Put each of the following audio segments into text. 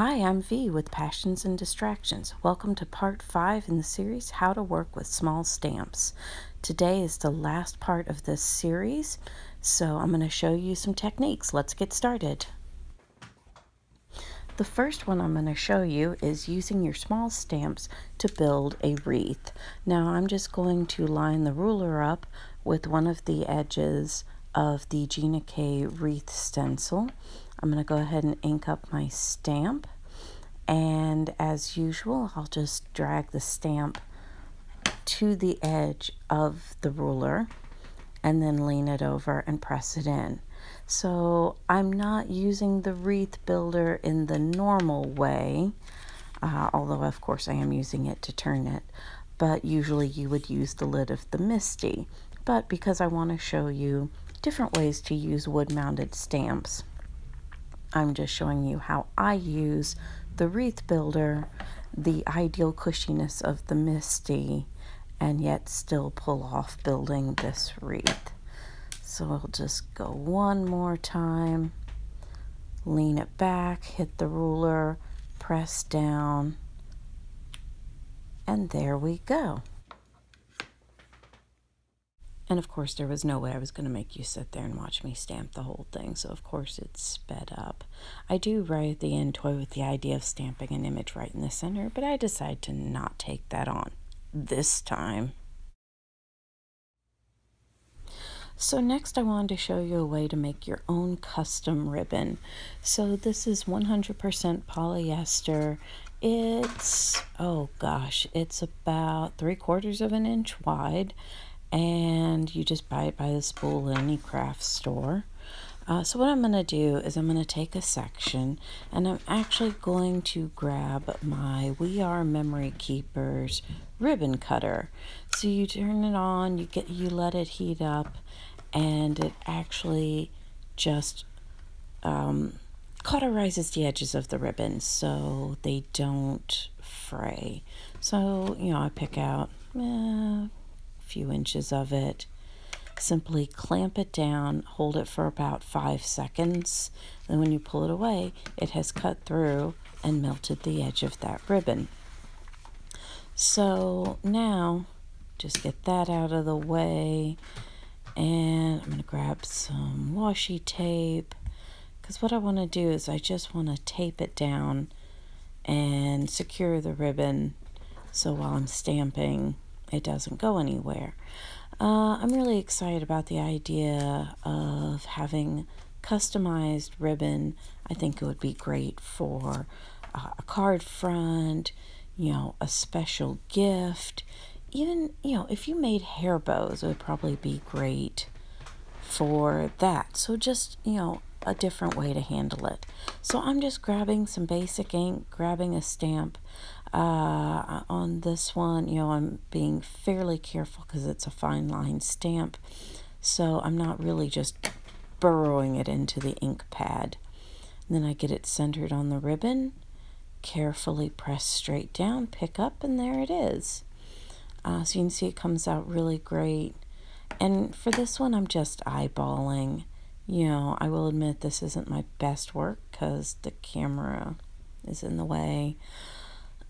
Hi, I'm V with Passions and Distractions. Welcome to part 5 in the series, How to Work with Small Stamps. Today is the last part of this series, so I'm going to show you some techniques. Let's get started. The first one I'm going to show you is using your small stamps to build a wreath. Now I'm just going to line the ruler up with one of the edges of the Gina K wreath stencil. I'm going to go ahead and ink up my stamp, and as usual I'll just drag the stamp to the edge of the ruler and then lean it over and press it in. So I'm not using the wreath builder in the normal way, although of course I am using it to turn it, but usually you would use the lid of the Misty. But because I want to show you different ways to use wood-mounted stamps, I'm just showing you how I use the wreath builder, the ideal cushiness of the Misty, and yet still pull off building this wreath. So I'll just go one more time, lean it back, hit the ruler, press down, and there we go. And of course there was no way I was going to make you sit there and watch me stamp the whole thing, so of course it's sped up. I do right at the end toy with the idea of stamping an image right in the center, but I decided to not take that on this time. So next I wanted to show you a way to make your own custom ribbon. So this is 100% polyester. It's, oh gosh, it's about 3/4 of an inch wide, and you just buy it by the spool at any craft store. So what I'm going to do is I'm going to take a section, and I'm actually going to grab my We Are Memory Keepers ribbon cutter. So you turn it on, you let it heat up, and it actually just cauterizes the edges of the ribbon so they don't fray. So, I pick out a few inches of it, simply clamp it down, hold it for about 5 seconds. Then when you pull it away, it has cut through and melted the edge of that ribbon. So now just get that out of the way, and I'm going to grab some washi tape, because what I want to do is I just want to tape it down and secure the ribbon so while I'm stamping it doesn't go anywhere. I'm really excited about the idea of having customized ribbon. I think it would be great for a card front, a special gift. Even, if you made hair bows, it would probably be great for that. So just, a different way to handle it. So I'm just grabbing some basic ink, grabbing a stamp. On this one, I'm being fairly careful because it's a fine line stamp. So I'm not really just burrowing it into the ink pad. And then I get it centered on the ribbon, carefully press straight down, pick up, and there it is. So you can see it comes out really great. And for this one, I'm just eyeballing. I will admit this isn't my best work because the camera is in the way.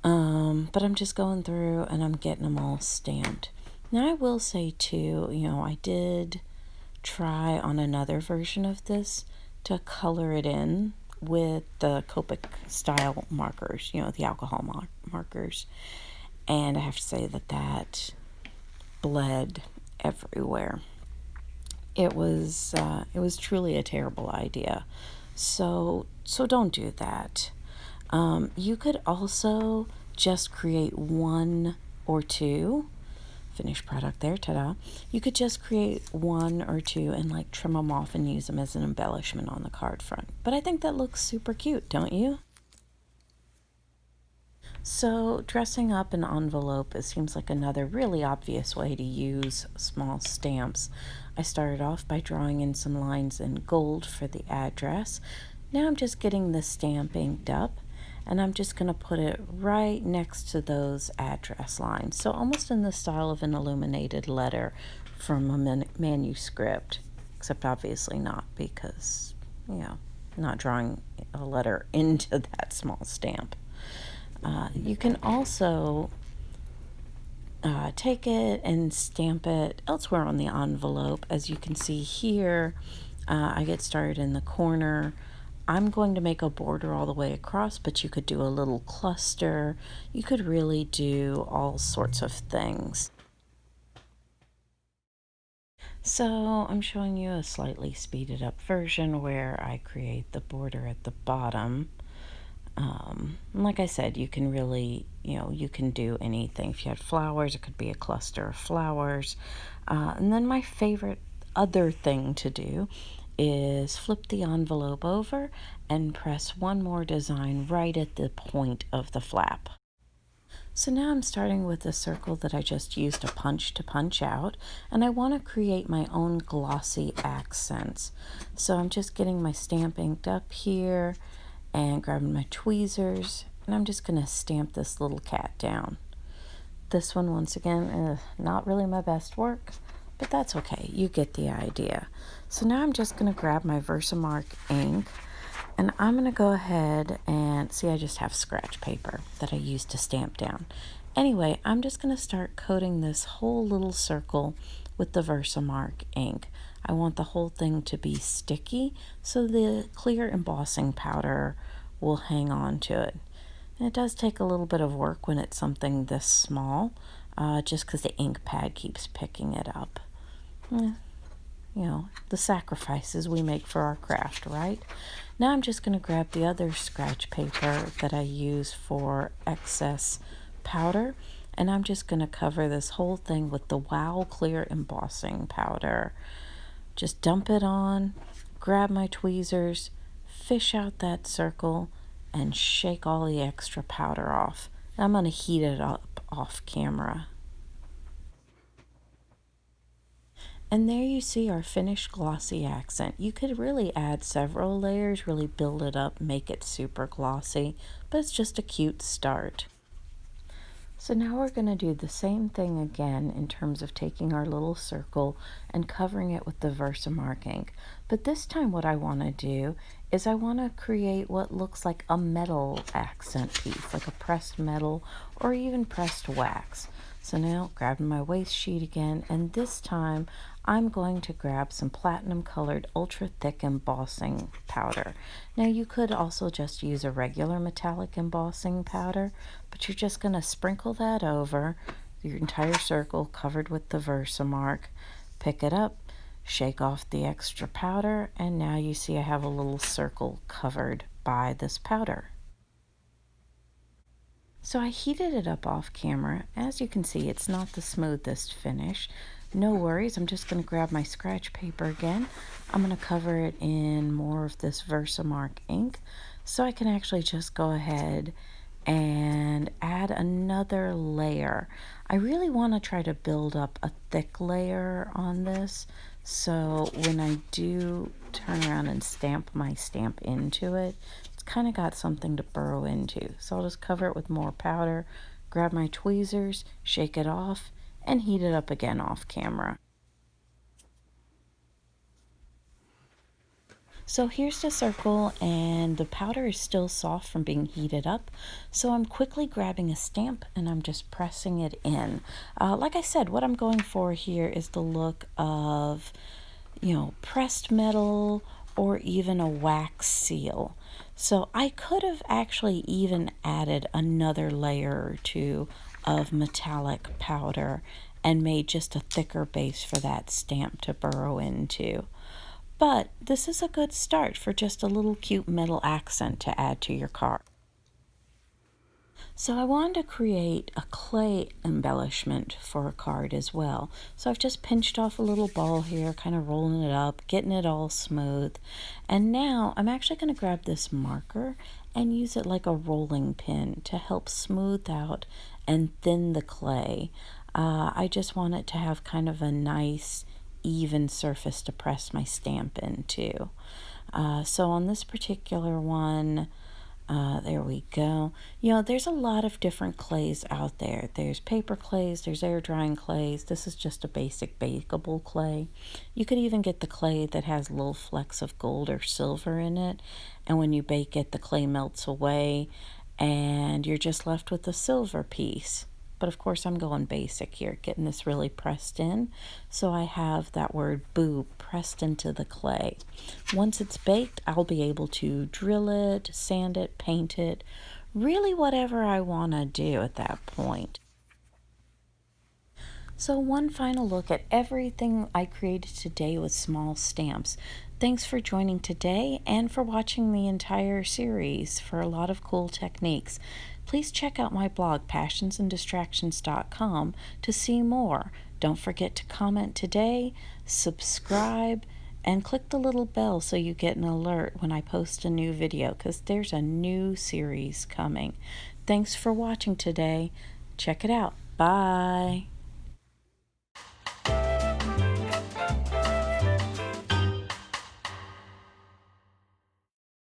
But I'm just going through and I'm getting them all stamped. Now I will say too, I did try on another version of this to color it in with the Copic style markers, the alcohol markers. And I have to say that bled everywhere. It was truly a terrible idea. So don't do that. You could also just create one or two finished product there, ta-da. You could just create one or two and trim them off and use them as an embellishment on the card front. But I think that looks super cute, don't you? So dressing up an envelope, it seems like another really obvious way to use small stamps. I started off by drawing in some lines in gold for the address. Now I'm just getting the stamp inked up, and I'm just going to put it right next to those address lines. So almost in the style of an illuminated letter from a manuscript, except obviously not because, not drawing a letter into that small stamp. You can also take it and stamp it elsewhere on the envelope. As you can see here, I get started in the corner. I'm going to make a border all the way across, but you could do a little cluster. You could really do all sorts of things. So I'm showing you a slightly speeded up version where I create the border at the bottom. Like I said, you can really, you can do anything. If you had flowers, it could be a cluster of flowers. And then my favorite other thing to do is flip the envelope over and press one more design right at the point of the flap. So now I'm starting with a circle that I just used a punch to punch out, and I want to create my own glossy accents. So I'm just getting my stamp inked up here and grabbing my tweezers, and I'm just going to stamp this little cat down. This one, once again, not really my best work, but that's okay. You get the idea. So now I'm just going to grab my Versamark ink, and I'm going to go ahead and see, I just have scratch paper that I used to stamp down. Anyway, I'm just going to start coating this whole little circle with the Versamark ink. I want the whole thing to be sticky so the clear embossing powder will hang on to it. And it does take a little bit of work when it's something this small, just because the ink pad keeps picking it up. The sacrifices we make for our craft, right? Now I'm just going to grab the other scratch paper that I use for excess powder, and I'm just going to cover this whole thing with the Wow Clear Embossing Powder. Just dump it on, grab my tweezers, fish out that circle, and shake all the extra powder off. I'm going to heat it up off camera. And there you see our finished glossy accent. You could really add several layers, really build it up, make it super glossy, but it's just a cute start. So now we're going to do the same thing again in terms of taking our little circle and covering it with the Versamark ink. But this time what I want to do is I want to create what looks like a metal accent piece, like a pressed metal or even pressed wax. So now grabbing my waste sheet again, and this time I'm going to grab some platinum colored ultra thick embossing powder. Now you could also just use a regular metallic embossing powder, but you're just going to sprinkle that over your entire circle covered with the Versamark. Pick it up, shake off the extra powder, and now you see I have a little circle covered by this powder. So I heated it up off camera. As you can see, it's not the smoothest finish. No worries, I'm just going to grab my scratch paper again. I'm going to cover it in more of this Versamark ink so I can actually just go ahead and add another layer. I really want to try to build up a thick layer on this, so when I do turn around and stamp my stamp into it, it's kind of got something to burrow into. So I'll just cover it with more powder, grab my tweezers, shake it off, and heat it up again off camera. So here's the circle, and the powder is still soft from being heated up. So I'm quickly grabbing a stamp and I'm just pressing it in. Like I said, what I'm going for here is the look of, pressed metal or even a wax seal. So I could have actually even added another layer or two of metallic powder and made just a thicker base for that stamp to burrow into. But this is a good start for just a little cute metal accent to add to your card. So I wanted to create a clay embellishment for a card as well. So I've just pinched off a little ball here, kind of rolling it up, getting it all smooth. And now I'm actually going to grab this marker and use it like a rolling pin to help smooth out and thin the clay. I just want it to have kind of a nice even surface to press my stamp into. So on this particular one, There we go. You know, there's a lot of different clays out there. There's paper clays, there's air drying clays. This is just a basic bakeable clay. You could even get the clay that has little flecks of gold or silver in it. And when you bake it, the clay melts away and you're just left with a silver piece. But of course, I'm going basic here, getting this really pressed in. So I have that word boo pressed into the clay. Once it's baked, I'll be able to drill it, sand it, paint it, really whatever I want to do at that point. So one final look at everything I created today with small stamps. Thanks for joining today and for watching the entire series for a lot of cool techniques. Please check out my blog, passionsanddistractions.com, to see more. Don't forget to comment today, subscribe, and click the little bell so you get an alert when I post a new video, because there's a new series coming. Thanks for watching today. Check it out. Bye.